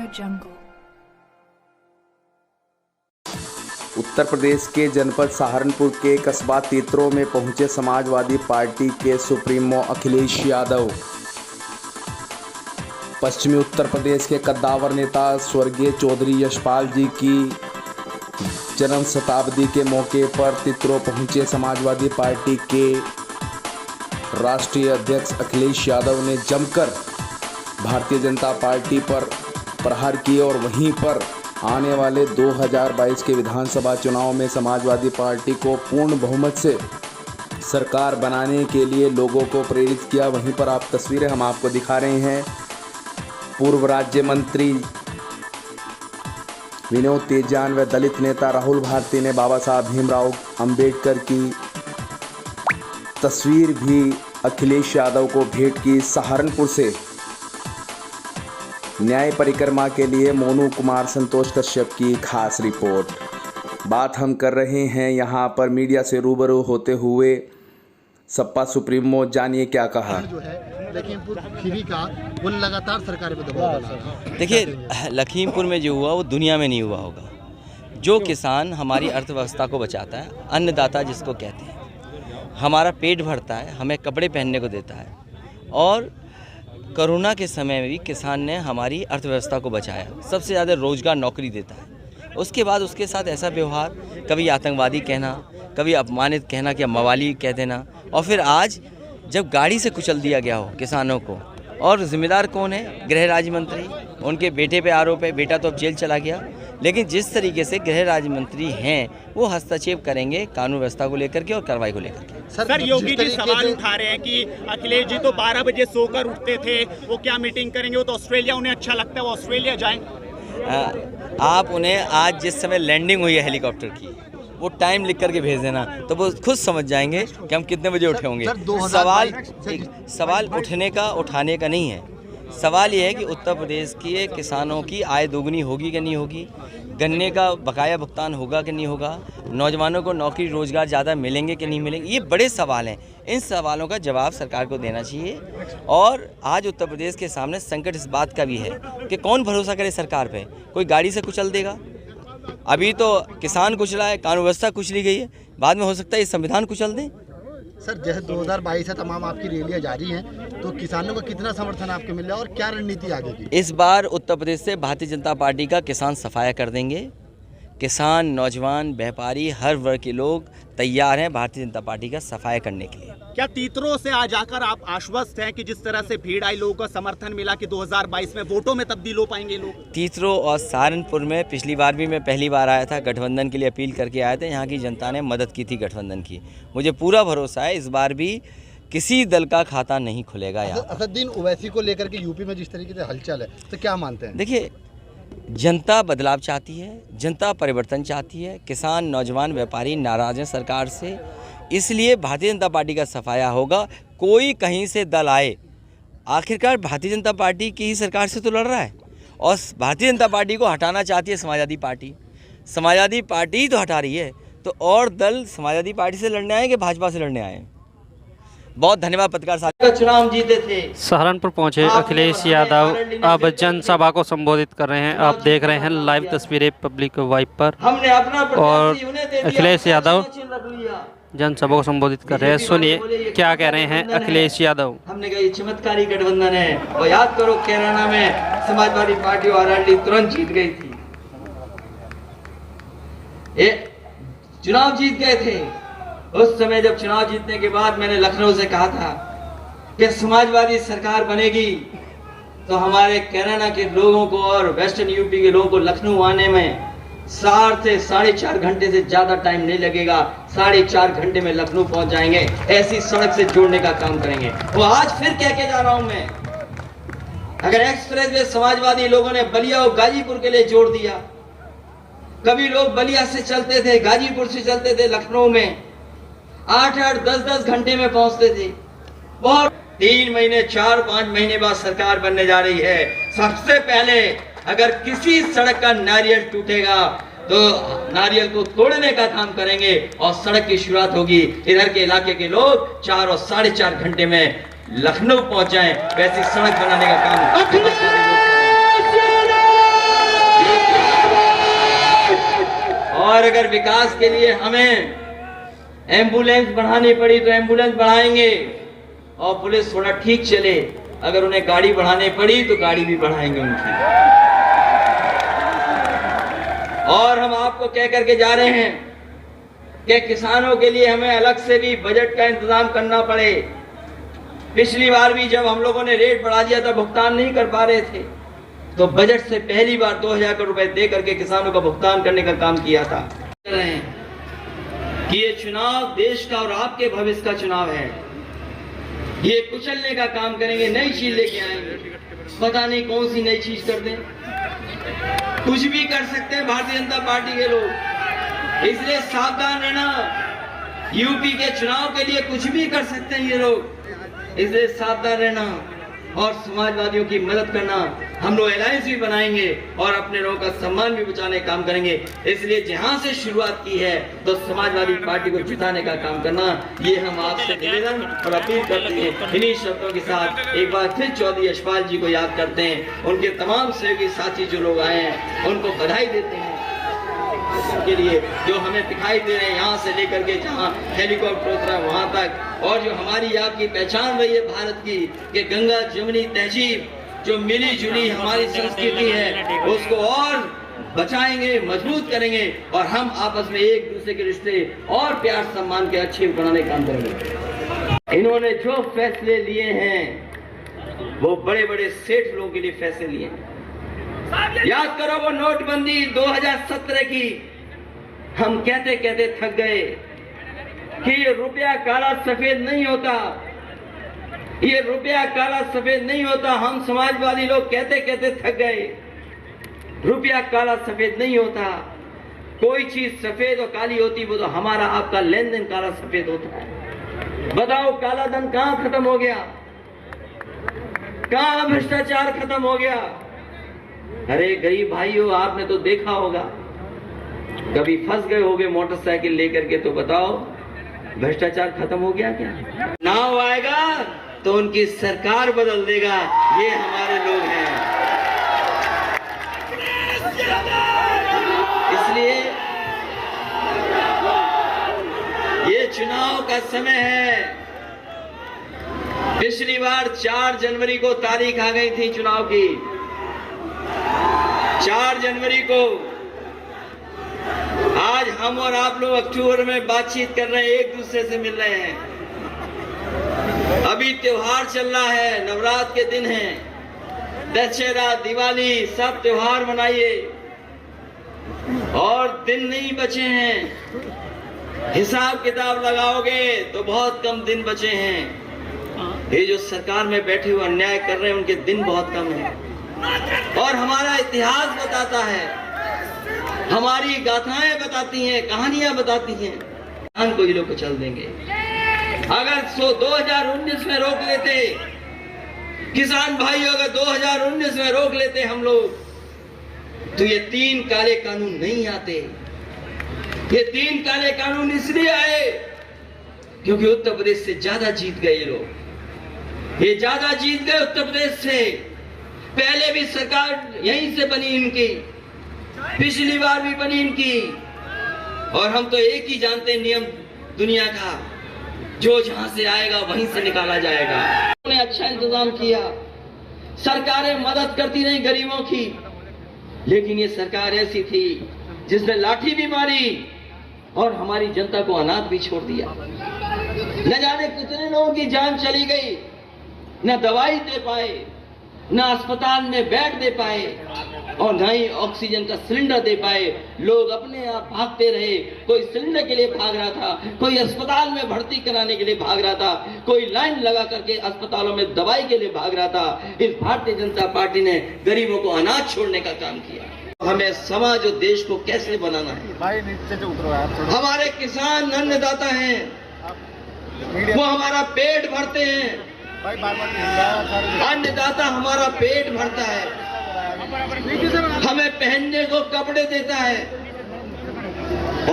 AudioJungle। Uttar Pradesh के जनपद सहारनपुर के कस्बा तीतरो में पहुंचे समाजवादी पार्टी के सुप्रीमो अखिलेश यादव। पश्चिमी उत्तर प्रदेश के कद्दावर नेता स्वर्गीय चौधरी यशपाल जी की जन्म शताब्दी के मौके पर तीतरो पहुंचे समाजवादी पार्टी के राष्ट्रीय अध्यक्ष अखिलेश यादव ने जमकर भारतीय जनता पार्टी पर प्रहार किए और वहीं पर आने वाले 2022 के विधानसभा चुनाव में समाजवादी पार्टी को पूर्ण बहुमत से सरकार बनाने के लिए लोगों को प्रेरित किया। वहीं पर आप तस्वीरें हम आपको दिखा रहे हैं। पूर्व राज्य मंत्री विनोद तेजान व दलित नेता राहुल भारती ने बाबा साहब भीमराव अंबेडकर की तस्वीर भी अखिलेश यादव को भेंट की। सहारनपुर से न्याय परिक्रमा के लिए मोनू कुमार संतोष कश्यप की खास रिपोर्ट। बात हम कर रहे हैं यहाँ पर मीडिया से रूबरू होते हुए सपा सुप्रीमो, जानिए क्या कहा। जो है लखीमपुर खीरी का वो लगातार सरकार पे दबाव बना है। देखिए, लखीमपुर में जो हुआ वो दुनिया में नहीं हुआ होगा। जो किसान हमारी अर्थव्यवस्था को बचाता है, अन्नदाता जिसको कहते हैं, हमारा पेट भरता है, हमें कपड़े पहनने को देता है, और कोरोना के समय में भी किसान ने हमारी अर्थव्यवस्था को बचाया, सबसे ज़्यादा रोजगार नौकरी देता है। उसके बाद उसके साथ ऐसा व्यवहार, कभी आतंकवादी कहना, कभी अपमानित कहना कि मवाली कह देना, और फिर आज जब गाड़ी से कुचल दिया गया हो किसानों को, और जिम्मेदार कौन है? गृह राज्य मंत्री। उनके बेटे पे आरोप है, बेटा तो अब जेल चला गया, लेकिन जिस तरीके से गृह राज्य मंत्री हैं वो हस्तक्षेप करेंगे कानून व्यवस्था को लेकर के और कार्रवाई को लेकर के। सर योगी जी सवाल उठा रहे हैं कि अखिलेश जी तो 12 बजे सोकर उठते थे, वो क्या मीटिंग करेंगे? वो तो ऑस्ट्रेलिया उन्हें अच्छा लगता है, वो ऑस्ट्रेलिया जाएं। आप उन्हें आज जिस समय लैंडिंग हुई है हेलीकॉप्टर की, वो टाइम लिख करके भेज देना, तो वो खुद समझ जाएंगे कि हम कितने बजे उठे होंगे। सवाल उठाने का नहीं है। सवाल ये है कि उत्तर प्रदेश के किसानों की आय दोगुनी होगी कि नहीं होगी, गन्ने का बकाया भुगतान होगा कि नहीं होगा, नौजवानों को नौकरी रोजगार ज़्यादा मिलेंगे कि नहीं मिलेंगे। ये बड़े सवाल हैं। इन सवालों का जवाब सरकार को देना चाहिए। और आज उत्तर प्रदेश के सामने संकट इस बात का भी है कि कौन भरोसा करे सरकार पे। कोई गाड़ी से कुचल देगा। अभी तो किसान कुचला है, कानून व्यवस्था कुचली गई है, बाद में हो सकता है ये संविधान कुचल दें। सर जैसे 2022 है, तमाम आपकी रैलियां जारी हैं, तो किसानों का कितना समर्थन आपको मिल रहा है और क्या रणनीति आगे की? इस बार उत्तर प्रदेश से भारतीय जनता पार्टी का किसान सफाया कर देंगे। किसान, नौजवान, व्यापारी, हर वर्ग के लोग तैयार हैं भारतीय जनता पार्टी का सफाया करने के लिए। क्या तीतरो से आज आकर आप आश्वस्त हैं कि जिस तरह से भीड़ आई, लोगों का समर्थन मिला कि 2022 में वोटों में तब्दील हो पाएंगे लोग? तीतरो और सहारनपुर में पिछली बार भी मैं पहली बार आया था, गठबंधन के लिए अपील करके आए थे। यहाँ की जनता ने मदद की थी गठबंधन की। मुझे पूरा भरोसा है इस बार भी किसी दल का खाता नहीं खुलेगा। यहाँ असदुद्दीन ओवैसी को लेकर के यूपी में जिस तरीके से हलचल है, तो क्या मानते हैं? देखिए, जनता बदलाव चाहती है, जनता परिवर्तन चाहती है। किसान, नौजवान, व्यापारी नाराज हैं सरकार से, इसलिए भारतीय जनता पार्टी का सफाया होगा। कोई कहीं से दल आए, आखिरकार भारतीय जनता पार्टी की ही सरकार से तो लड़ रहा है, और भारतीय जनता पार्टी को हटाना चाहती है समाजवादी पार्टी। समाजवादी पार्टी ही तो हटा रही है, तो और दल समाजवादी पार्टी से लड़ने आए कि भाजपा से लड़ने आए? बहुत धन्यवाद। पत्रकार साहब चुनाव जीते थे। सहारनपुर पहुंचे अखिलेश यादव अब जनसभा को संबोधित कर रहे हैं। आप देख रहे हैं लाइव तस्वीरें पब्लिक वाइब पर, और अखिलेश यादव जनसभा को संबोधित कर रहे हैं। सुनिए क्या कह रहे हैं अखिलेश यादव। हमने कहा ये चमत्कारी गठबंधन है, और याद करो कैराना में समाजवादी पार्टी और आरएलडी तुरंत जीत गई थी। ये चुनाव जीत गए थे। उस समय जब चुनाव जीतने के बाद मैंने लखनऊ से कहा था कि समाजवादी सरकार बनेगी तो हमारे कैराना के लोगों को और वेस्टर्न यूपी के लोगों को लखनऊ आने में 4 से 4.5 घंटे से ज्यादा टाइम नहीं लगेगा। 4.5 घंटे में लखनऊ पहुंच जाएंगे। ऐसी सड़क से जोड़ने का काम करेंगे। वो आज फिर कह के जा रहा हूं मैं, अगर एक्सप्रेस वे समाजवादी लोगों ने बलिया और गाजीपुर के लिए जोड़ दिया, कभी लोग बलिया से चलते थे, गाजीपुर से चलते थे, लखनऊ में 8-8, 10-10 घंटे में पहुंचते थे। बहुत 3 महीने, 4-5 महीने बाद सरकार बनने जा रही है। सबसे पहले अगर किसी सड़क का नारियल टूटेगा तो नारियल को तोड़ने का काम करेंगे और सड़क की शुरुआत होगी। इधर के इलाके के लोग 4 और 4.5 घंटे में लखनऊ पहुंच जाएं, वैसी सड़क बनाने का काम और अगर विकास के लिए हमें एम्बुलेंस बढ़ानी पड़ी तो एम्बुलेंस बढ़ाएंगे, और पुलिस थोड़ा ठीक चले, अगर उन्हें गाड़ी बढ़ानी पड़ी तो गाड़ी भी बढ़ाएंगे उनकी। और हम आपको कह करके जा रहे हैं कि किसानों के लिए हमें अलग से भी बजट का इंतजाम करना पड़े। पिछली बार भी जब हम लोगों ने रेट बढ़ा दिया था, भुगतान नहीं कर पा रहे थे, तो बजट से पहली बार 2000 करोड़ रुपए दे करके किसानों का भुगतान करने का काम किया था। कर रहे हैं कि ये चुनाव देश का और आपके भविष्य का चुनाव है। ये कुचलने का काम करेंगे, नई चीज लेके आएंगे, पता नहीं कौन सी नई चीज कर दें। कुछ भी कर सकते हैं भारतीय जनता पार्टी के लोग, इसलिए सावधान रहना। यूपी के चुनाव के लिए कुछ भी कर सकते हैं ये लोग, इसलिए सावधान रहना और समाजवादियों की मदद करना। हम लोग अलायंस भी बनाएंगे और अपने लोगों का सम्मान भी बचाने का काम करेंगे। इसलिए जहां से शुरुआत की है तो समाजवादी पार्टी को जिताने का काम करना, ये हम आपसे निवेदन और अपील करते हैं। इन्हीं शब्दों के साथ एक बार फिर चौधरी यशपाल जी को याद करते हैं, उनके तमाम सहयोगी साथी जो लोग आए हैं उनको बधाई देते हैं के लिए, जो हमें दिखाई दे रहे हैं यहाँ से लेकर के जहाँ हेलीकॉप्टर उतरा वहां तक, और जो हमारी आपकी पहचान रही है भारत की कि गंगा जमुनी तहजीब जो मिली जुली हमारी संस्कृति है उसको और बचाएंगे, मजबूत करेंगे, और हम आपस में एक दूसरे के रिश्ते और प्यार सम्मान के अच्छे बनाने का काम करेंगे। इन्होंने जो फैसले लिए हैं वो बड़े बड़े सेठ लोगों के लिए फैसले लिए हैं। याद करो वो नोटबंदी 2017 की, हम कहते कहते थक गए कि ये रुपया काला सफेद नहीं होता, ये रुपया काला सफेद नहीं होता। हम समाजवादी लोग कहते कहते थक गए, रुपया काला सफेद नहीं होता। कोई चीज सफेद और काली होती वो तो हमारा आपका लेन देन काला सफेद होता है। बताओ काला धन कहां खत्म हो गया, कहां भ्रष्टाचार खत्म हो गया? अरे गरीब भाइयों, आपने तो देखा होगा, कभी फंस गए होगे मोटरसाइकिल लेकर के, तो बताओ भ्रष्टाचार खत्म हो गया क्या? नाव आएगा तो उनकी सरकार बदल देगा, ये हमारे लोग हैं। इसलिए ये चुनाव का समय है। पिछली बार 4 जनवरी को तारीख आ गई थी चुनाव की, 4 जनवरी को। आज हम और आप लोग अक्टूबर में बातचीत कर रहे हैं, एक दूसरे से मिल रहे हैं। अभी त्योहार चल रहा है, नवरात्र के दिन हैं, दशहरा, दिवाली, सब त्योहार मनाइए, और दिन नहीं बचे हैं। हिसाब किताब लगाओगे तो बहुत कम दिन बचे हैं। ये जो सरकार में बैठे हुए अन्याय कर रहे हैं उनके दिन बहुत कम है। और हमारा इतिहास बताता है, हमारी गाथाएं बताती हैं, कहानियां बताती हैं, को ही लोग चल देंगे। अगर 2019 में रोक लेते किसान भाइयों, अगर 2019 में रोक लेते हम लोग, तो ये 3 काले कानून नहीं आते। ये 3 काले कानून इसलिए आए क्योंकि उत्तर प्रदेश से ज्यादा जीत गए ये लोग, ये ज्यादा जीत गए उत्तर प्रदेश से। पहले भी सरकार यहीं से बनी इनकी, पिछली बार भी बनी इनकी, और हम तो एक ही जानते हैं नियम दुनिया का, जो जहां से आएगा वहीं से निकाला जाएगा। उन्होंने अच्छा इंतजाम किया, सरकारें मदद करती रही गरीबों की, लेकिन ये सरकार ऐसी थी जिसने लाठी भी मारी और हमारी जनता को अनाथ भी छोड़ दिया। न जाने कितने लोगों की जान चली गई, न दवाई दे पाए, न अस्पताल में बेड दे पाए, और न ही ऑक्सीजन का सिलेंडर दे पाए। लोग अपने आप भागते रहे, कोई सिलेंडर के लिए भाग रहा था, कोई अस्पताल में भर्ती कराने के लिए भाग रहा था, कोई लाइन लगा करके अस्पतालों में दवाई के लिए भाग रहा था। इस भारतीय जनता पार्टी ने गरीबों को अनाज छोड़ने का काम किया। हमें समाज और देश को कैसे बनाना है। भाई नीचे से उतरो आप, हमारे किसान अन्नदाता हैं, वो हमारा पेट भरते हैं। भाई बार-बार अन्नदाता हमारा पेट भरता है, हमें पहनने को कपड़े देता है,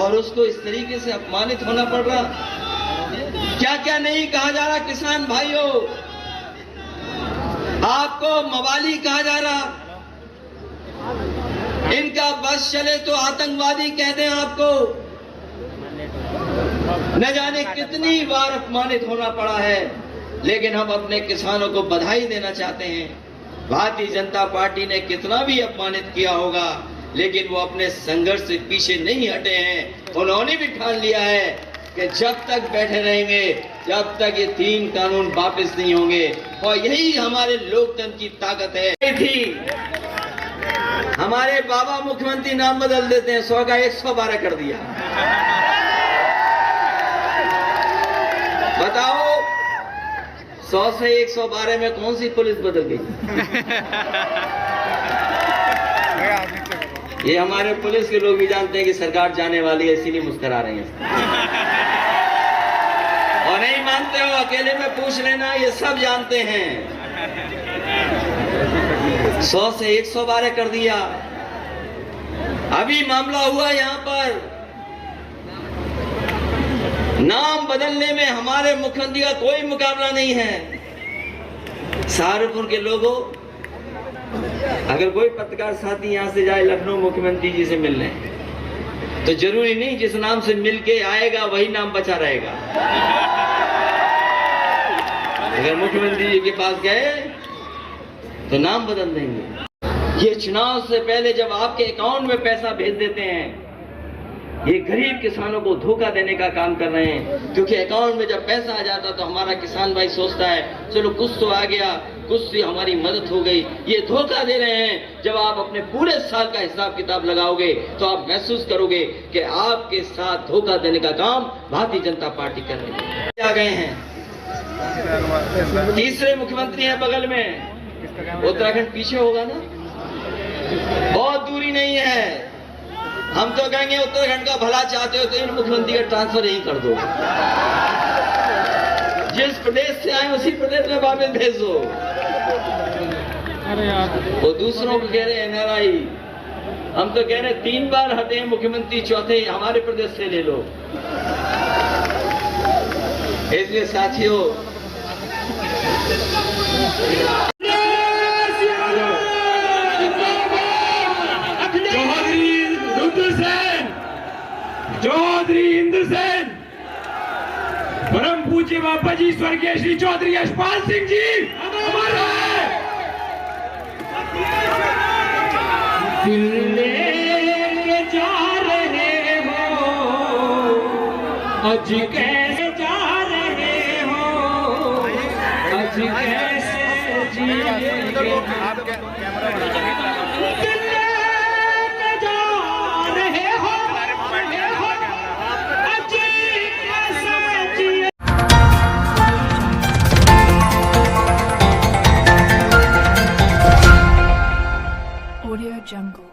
और उसको इस तरीके से अपमानित होना पड़ रहा। क्या क्या नहीं कहा जा रहा किसान भाइयों, आपको मवाली कहा जा रहा, इनका बस चले तो आतंकवादी कह दें आपको। न जाने कितनी बार अपमानित होना पड़ा है, लेकिन हम अपने किसानों को बधाई देना चाहते हैं। भारतीय जनता पार्टी ने कितना भी अपमानित किया होगा, लेकिन वो अपने संघर्ष से पीछे नहीं हटे हैं। उन्होंने भी ठान लिया है कि जब तक बैठे रहेंगे, जब तक ये 3 कानून वापस नहीं होंगे। और यही हमारे लोकतंत्र की ताकत है। थी हमारे बाबा मुख्यमंत्री नाम बदल देते हैं, 100 का 112 कर दिया। बताओ 100 से 112 में कौन सी पुलिस बदल गई? ये हमारे पुलिस के लोग भी जानते हैं कि सरकार जाने वाली है, इसीलिए मुस्कुरा रहे हैं। और नहीं मानते हो, अकेले में पूछ लेना, ये सब जानते हैं। 100 से 112 कर दिया। अभी मामला हुआ यहाँ पर, नाम बदलने में हमारे मुख्यमंत्री का कोई मुकाबला नहीं है। सहारनपुर के लोगों, अगर कोई पत्रकार साथी यहां से जाए लखनऊ मुख्यमंत्री जी से मिलने, तो जरूरी नहीं जिस नाम से मिल के आएगा वही नाम बचा रहेगा। अगर मुख्यमंत्री जी के पास गए तो नाम बदल देंगे। ये चुनाव से पहले जब आपके अकाउंट में पैसा भेज देते हैं, ये गरीब किसानों को धोखा देने का काम कर रहे हैं। क्योंकि अकाउंट में जब पैसा आ जाता तो हमारा किसान भाई सोचता है चलो कुछ तो आ गया, कुछ से हमारी मदद हो गई। ये धोखा दे रहे हैं। जब आप अपने पूरे साल का हिसाब किताब लगाओगे तो आप महसूस करोगे कि आपके साथ धोखा देने का काम भारतीय जनता पार्टी कर रही है। आ गए हैं, तीसरे मुख्यमंत्री हैं बगल में। उत्तराखंड पीछे होगा ना, बहुत दूरी नहीं है। हम तो कहेंगे उत्तराखंड का भला चाहते हो तो इन मुख्यमंत्री का ट्रांसफर यही कर दो। जिस प्रदेश से आए उसी प्रदेश में वापस भेज दो। वो दूसरों को कह रहे हैं एनआरआई, हम तो कह रहे हैं 3 बार हटे हैं मुख्यमंत्री, चौथे हमारे प्रदेश से ले लो। इसलिए साथियों, चौधरी इंद्रसेन, परम पूज्य बाबा जी स्वर्गीय श्री चौधरी यशपाल सिंह जी अमर है। दिल लेके जा रहे हो, आज कैसे जा रहे हो, आज कैसे जिएंगे। Audio Jungle.